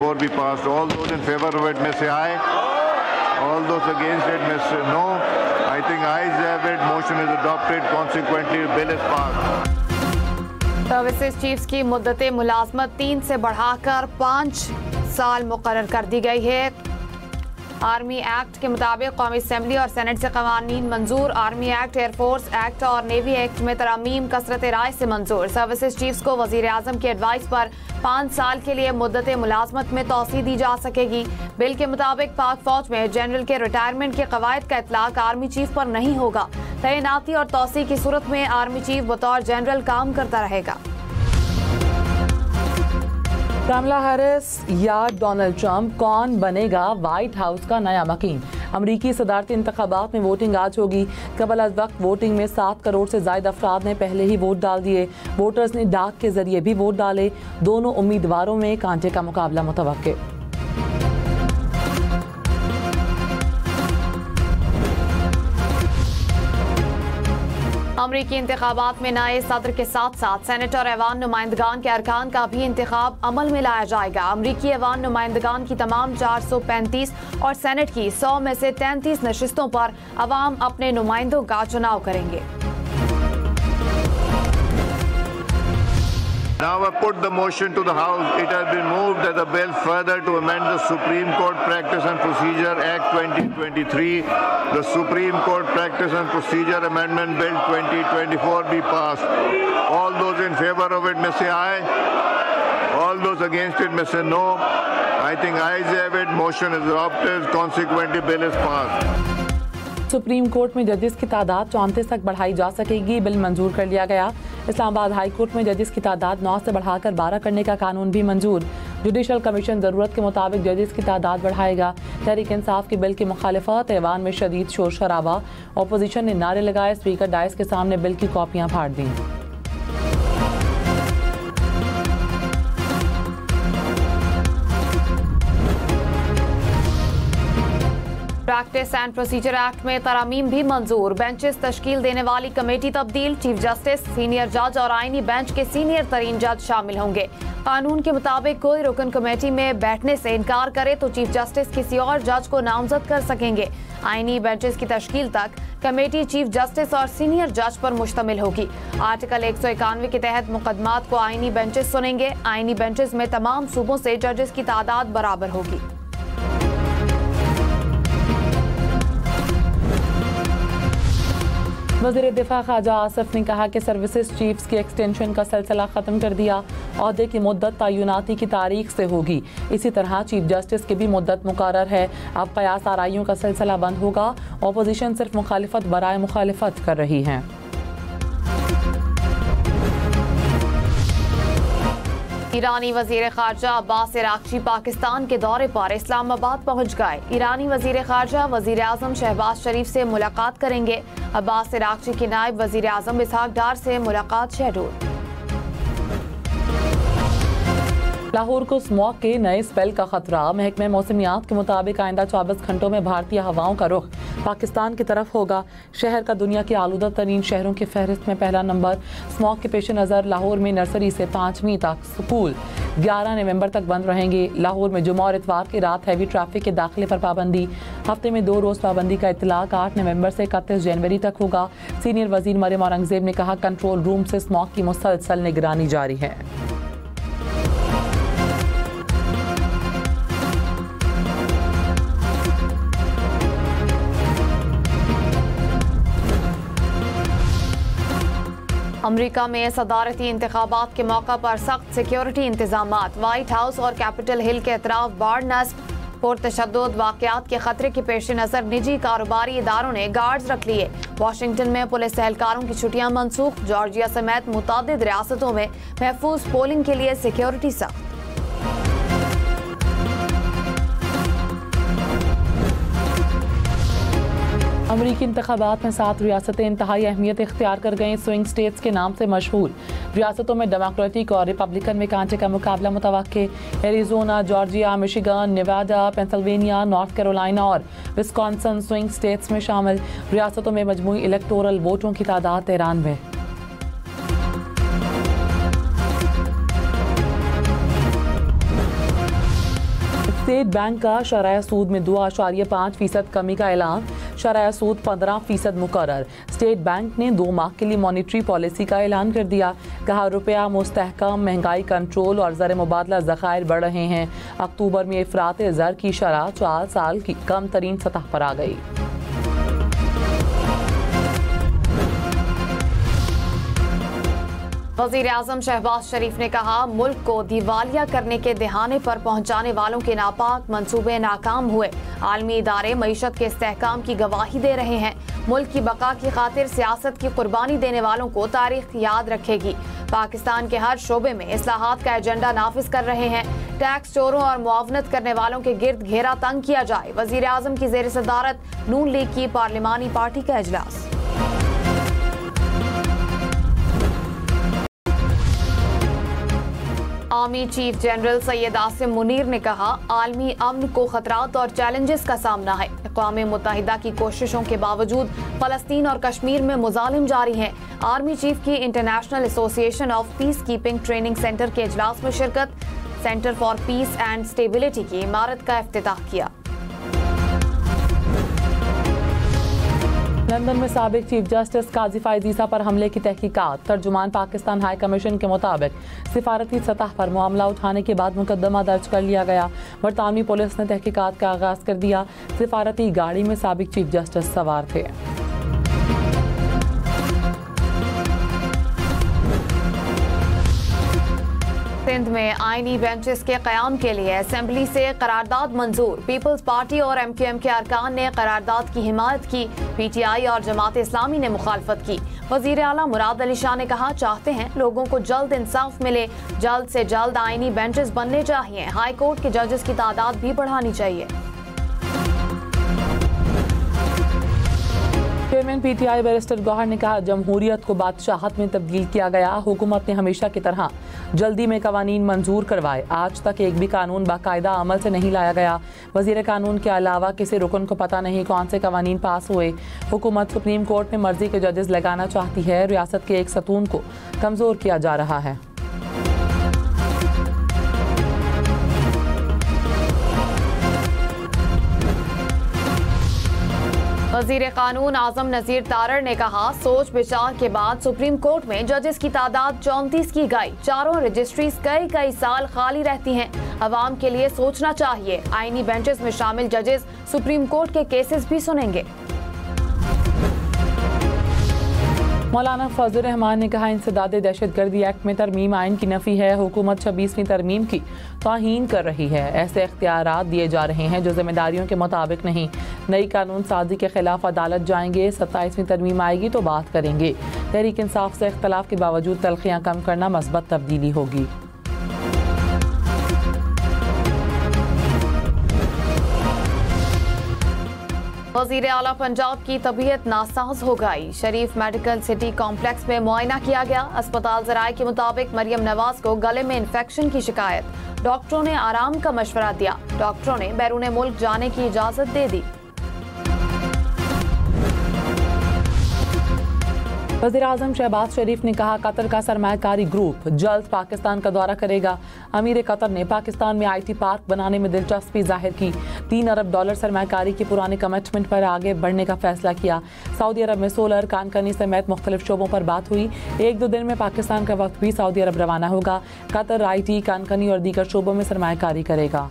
Or be passed. All those in favor of it may say aye. All those against it may say no. I think ayes have it. Motion is adopted. Consequently, bill is passed. Services chiefs की मुद्दत मुलाजमत 3 से बढ़ाकर 5 साल मुकर्रर कर दी गई है। Army act के मुताबिक कौमी असम्बली और सेनेट से कवानीन मंजूर। आर्मी एक्ट, एयरफोर्स एक्ट और नेवी एक्ट में तरामीम कसरत राय से मंजूर। सर्विसेज चीफ्स को वजीर आजम की एडवाइस पर 5 साल के लिए मुद्दत मुलाजमत में तोसी दी जा सकेगी। बिल के मुताबिक पाक फौज में जनरल के रिटायरमेंट के कवायद का इतलाक आर्मी चीफ पर नहीं होगा। तैनाती और तोसी की सूरत में आर्मी चीफ बतौर जनरल काम करता रहेगा। कमला हैरिस या डोनाल्ड ट्रंप, कौन बनेगा व्हाइट हाउस का नया मकीन? अमरीकी सदारती इंतखाबात में वोटिंग आज होगी। कबल अज वक्त वोटिंग में 7 करोड़ से ज्यादा अफराद ने पहले ही वोट डाल दिए। वोटर्स ने डाक के जरिए भी वोट डाले। दोनों उम्मीदवारों में कांटे का मुकाबला मुतवक्के। अमरीकी इंतखाबात में नए सदर के साथ साथ सेनेट और ऐवान नुमाइंदगान के अरकान का भी इंतखाब अमल में लाया जाएगा। अमरीकी ऐवान नुमाइंदगान की तमाम 435 और सेनेट की 100 में से 33 नशिस्तों पर अवाम अपने नुमाइंदों का चुनाव करेंगे। Now I put the motion to the House. It has been moved that the bill further to amend the Supreme Court Practice and Procedure Act 2023, the Supreme Court Practice and Procedure Amendment Bill 2024 be passed. All those in favor of it may say aye. All those against it may say no. I think ayes have it. Motion is adopted. Consequently, bill is passed. Supreme court में जजेस की तादाद 34 तक बढ़ाई जा सकेगी। Bill मंजूर कर लिया गया। इस्लामाबाद हाई कोर्ट में जजेस की तादाद 9 से बढ़ाकर 12 करने का कानून भी मंजूर। जुडिशल कमीशन ज़रूरत के मुताबिक जजेस की तादाद बढ़ाएगा। तहरीक इंसाफ के बिल की मुखालिफत, ऐवान में शदीद शोर शराबा, अपोजिशन ने नारे लगाए। स्पीकर डाइस के सामने बिल की कॉपियाँ फाड़ दी। प्रैक्टिस एंड प्रोसीजर एक्ट में तरामीम भी मंजूर। बेंचेस तश्कील देने वाली कमेटी तब्दील। चीफ जस्टिस, सीनियर जज और आईनी बेंच के सीनियर तरीन जज शामिल होंगे। कानून के मुताबिक कोई रुकन कमेटी में बैठने से इनकार करे तो चीफ जस्टिस किसी और जज को नामजद कर सकेंगे। आईनी बेंचेस की तश्कील तक कमेटी चीफ जस्टिस और सीनियर जज पर मुश्तमिल होगी। आर्टिकल 191 के तहत मुकदमात को आईनी बेंचेस सुनेंगे। आईनी बेंचेस में तमाम सूबों से जजेस की तादाद बराबर होगी। वज़ीर दिफा ख्वाजा आसिफ ने कहा कि सर्विसेज चीफ्स की एक्सटेंशन का सिलसिला ख़त्म कर दिया। ओहदे की मुद्दत तयनाती की तारीख से होगी। इसी तरह चीफ जस्टिस की भी मुद्दत मुकर्रर है। अब क़यास आराइयों का सिलसिला बंद होगा। अपोजिशन सिर्फ मुखालिफत बराए मुखालिफत कर रही है। ईरानी वजीर खारजा अब्बास इराक्ची पाकिस्तान के दौरे पर इस्लामाबाद पहुंच गए। ईरानी वजीर खारजा वजीर आजम शहबाज शरीफ से मुलाकात करेंगे। अब्बास इराक्ची की नायब वजीर आजम इसहाक डार से मुलाकात शेड्यूल। लाहौर को स्मॉग के नए स्पेल का खतरा। महकमे मौसमियात के मुताबिक आइंदा 24 घंटों में भारतीय हवाओं का रुख पाकिस्तान की तरफ होगा। शहर का दुनिया के आलूदा तरीन शहरों की फहरिस्त में पहला नंबर। स्मॉग के पेश नज़र लाहौर में नर्सरी से 5वीं तक स्कूल 11 नवंबर तक बंद रहेंगे। लाहौर में जुमा और इतवार की रात हैवी ट्रैफिक के दाखिले पर पाबंदी। हफ्ते में 2 रोज़ पाबंदी का इतलाक 8 नवंबर से 31 जनवरी तक होगा। सीनियर वजीर मरियम औरंगजेब ने कहा, कंट्रोल रूम से स्मॉग की मुसलसल निगरानी जारी है। अमरीका में सदारती इंतखाबात के मौका पर सख्त सिक्योरिटी इंतजामात। व्हाइट हाउस और कैपिटल हिल के अतराफ बाढ़ नस्ब पुरतशद्दुद वाक़यात के खतरे के पेश नज़र निजी कारोबारी इदारों ने गार्ड्स रख लिए। वाशिंगटन में पुलिस एहलकारों की छुट्टियां मनसूख। जॉर्जिया समेत मुतादिद रियासतों में महफूज पोलिंग के लिए सिक्योरिटी सख्त। अमरीकी इंतखाबात में 7 रियासतें इंतहाई अहमियत इख्तियार कर गईं। स्विंग स्टेट्स के नाम से मशहूर रियासतों में डेमोक्रेटिक और रिपब्लिकन में कांटे का मुकाबला मुतवक्के। Arizona, Georgia, Michigan, Nevada, Pennsylvania, North Carolina और विस्कॉन्सिन स्विंग स्टेट्स में शामिल। रियासतों में मजमूई इलेक्टोरल वोटों की तादाद 93। स्टेट बैंक का शरह सूद में 2.5% कमी का ऐलान, शरह सूद 15% मुकर्रर। स्टेट बैंक ने 2 माह के लिए मॉनिटरी पॉलिसी का ऐलान कर दिया। कहा रुपया मुस्तहकम, महंगाई कंट्रोल और ज़र मुबादला ज़खायर बढ़ रहे हैं। अक्टूबर में इफरात ज़र की शरह 4 साल की कम तरीन सतह पर आ गई। वज़ीर-ए-आज़म शहबाज शरीफ ने कहा मुल्क को दिवालिया करने के दहाने पर पहुंचाने वालों के नापाक मंसूबे नाकाम हुए। आलमी इदारे मईशत के इस्तेहकाम की गवाही दे रहे हैं। मुल्क की बका की खातिर सियासत की कुर्बानी देने वालों को तारीख याद रखेगी। पाकिस्तान के हर शोबे में इस्लाहात का एजेंडा नाफिज कर रहे हैं। टैक्स चोरों और मुआवनत करने वालों के गिर्द घेरा तंग किया जाए। वज़ीर-ए-आज़म की ज़ेर सदारत नून लीग की पार्लिमानी पार्टी का इजलास। Army chief general Syed Asim Munir ने कहा आलमी अमन को खतरात और चैलेंजेस का सामना है। अक़वाम मुत्तहिदा की कोशिशों के बावजूद फ़लस्तीन और कश्मीर में मुज़ालिम जारी हैं। आर्मी चीफ की international association of peace keeping training centre के इजलास में शिरकत। Centre for piece and stability की इमारत का इफ्तिताह किया। लंदन में साबिक चीफ जस्टिस काजी फ़ाइज़ ईसा पर हमले की तहकीकात। तर्जुमान पाकिस्तान हाई कमीशन के मुताबिक सिफारती सतह पर मामला उठाने के बाद मुकदमा दर्ज कर लिया गया। बरतानवी पुलिस ने तहकीकात का आगाज कर दिया। सिफारती गाड़ी में साबिक चीफ जस्टिस सवार थे। सिंध में आईनी बेंचेस के क़याम के लिए असेंबली से करारदाद मंजूर। पीपल्स पार्टी और MQM के अरकान ने करारदाद की हिमायत की। PTI और जमात इस्लामी ने मुखालफत की। वज़ीर आला मुराद अली शाह ने कहा चाहते हैं लोगों को जल्द इंसाफ मिले, जल्द से जल्द आईनी बेंचेस बनने चाहिए। हाई कोर्ट के जजेस की तादाद भी बढ़ानी चाहिए। चेयरमैन PTI बैरिस्टर गौहर ने कहा जमहूरियत को बादशाहत में तब्दील किया गया। हुकूमत ने हमेशा की तरह जल्दी में कवानीन मंजूर करवाए। आज तक एक भी कानून बाकायदा अमल से नहीं लाया गया। वजीर कानून के अलावा किसी रुकन को पता नहीं कौन से कवानीन पास हुए। हुकूमत सुप्रीम कोर्ट में मर्जी के जजेस लगाना चाहती है। रियासत के एक सतून को कमज़ोर किया जा रहा है। वज़ीर कानून आज़म नज़ीर तारड़ ने कहा सोच विचार के बाद सुप्रीम कोर्ट में जजेस की तादाद 34 की गई। चारों रजिस्ट्रीज कई साल खाली रहती हैं। अवाम के लिए सोचना चाहिए। आईनी बेंचेस में शामिल जजेस सुप्रीम कोर्ट के केसेस भी सुनेंगे। मौलाना फजल रहमान ने कहा इंसदादे दहशतगर्दी एक्ट में तरमीम आइन की नफ़ी है। हुकूमत 26वीं तरमीम की तौहीन कर रही है। ऐसे इख्तियारात दिए जा रहे हैं जो जिम्मेदारियों के मुताबिक नहीं। नई कानून साजी के खिलाफ अदालत जाएंगे। 27वीं तरमीम आएगी तो बात करेंगे। तहरीक इंसाफ से इख्तलाफ के बावजूद तलखियाँ कम करना मस्बत तब्दीली होगी। वज़ीर आला पंजाब की तबीयत नासाज हो गई। शरीफ मेडिकल सिटी कॉम्प्लेक्स में मुआयना किया गया। अस्पताल ज़राए के मुताबिक मरियम नवाज को गले में इन्फेक्शन की शिकायत। डॉक्टरों ने आराम का मशवरा दिया। डॉक्टरों ने बैरून मुल्क जाने की इजाज़त दे दी। वज़ीर-ए-आज़म शहबाज शरीफ ने कहा कतर का सरमायाकारी ग्रुप जल्द पाकिस्तान का दौरा करेगा। अमीर कतर ने पाकिस्तान में IT पार्क बनाने में दिलचस्पी जाहिर की। $3 अरब सरमायाकारी की पुरानी कमिटमेंट पर आगे बढ़ने का फैसला किया। सऊदी अरब में सोलर, कानकनी समेत मुख्तलिफ शोबों पर बात हुई। 1-2 दिन में पाकिस्तान का वक्त भी सऊदी अरब रवाना होगा। कतर IT, कानकनी और दीगर शोबों में सरमायाकारी करेगा।